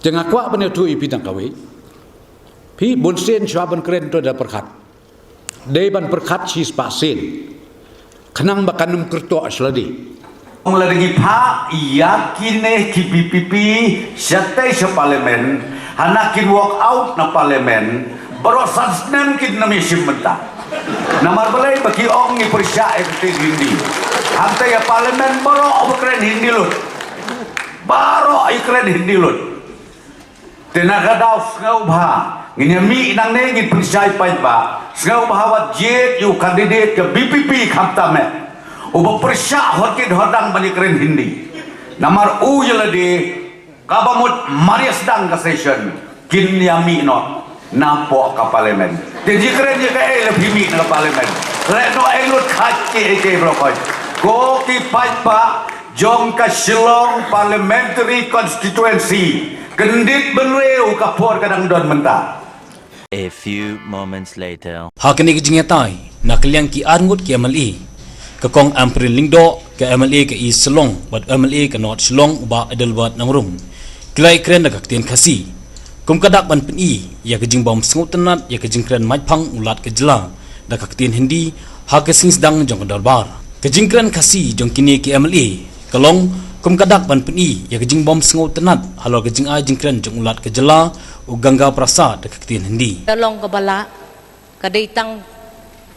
tengah kuat punya tu ipitang kawi pi bunsen swaban keren tu ada perkat deban perkat sis pasin kenang bakanum kerto asladi lagi pa yakin ki PPP syate sa parlimen hanakin walk out na parlimen barosan nem kin na misim menta namar balay bagi ong ni persya ekte hindi hante ya parlimen baro keren hindi lut baro ay keren hindi lut tenaga daw ngau bha nginyami nang ne ngin persya pa ba ngau bahawat jet yu candidate ke BPP khamtame uba persya hotit hodang bani keren hindi namar u yelade kabamut marias dang ka session kin yami no napo ka parlimen teji keren je ka lebih mi na parlimen reno elut khache ke brokoj ko ki pa jong ka Shillong parliamentary constituency kendit benreu ka por kadang don menta. A few moments later hakani kijingetai nakliang ki arngut ki amali kakong amprin lingdo ke MLA ke East Shillong bat MLA ke North Shillong uba Adelbat namrum klai kren da kaktian khasi kum kadak ban peni ya ke jingbom sngut tenat ya ke jingkren majpang ulat ke jela da kaktian hindi ha ke sing sedang jong darbar ke jingkren khasi jong kini ke MLA kalong kum kadak ban peni ya ke jingbom sngut tenat halo ke jing ai jingkren jong ulat ke jela u gangga prasa da kaktian hindi dalong ke bala ke deitang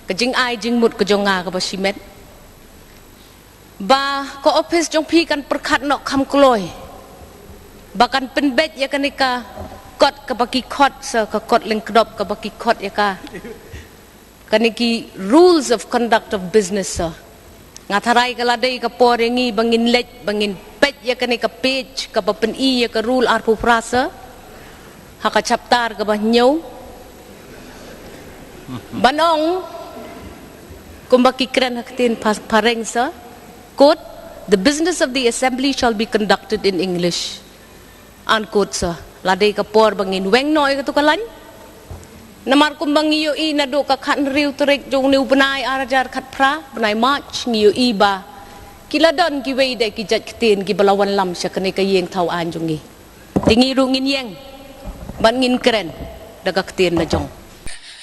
ke jing ai jingmut ke jonga ke basimet ba ko office jong pi kan perkat nok kham kloi bakan penbet ya kanika kot ke baki kot se ke kot ling kedop ke baki kot ya ka kaniki rules of conduct of business ngatarai kala dei ke porengi bangin lej bangin pet ya kanika page ke bapen I ya ke rule arpu prasa haka chaptar ke bah nyau banong kumbaki kren haktin pareng sa quote, the business of the assembly shall be conducted in English. Unquote, sir. Ladai ka por bangin weng noy ka tukalan. Namar kumbang iyo I na do ka kan riu turik jong niu benai arajar kat pra, benai march ngiyo I ba. Kila don ki wei de ki jat kitin ki balawan lam siya kanay ka yeng tau an jong I. Tingi rungin yeng. Ban ngin keren. Daga kitin na jong.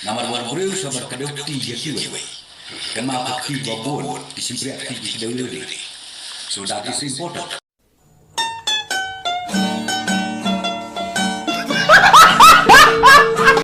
Namar war buriu sabar kadok ti ya kiwe. Kema aktif babon, disimpri aktif di daun. So that is important.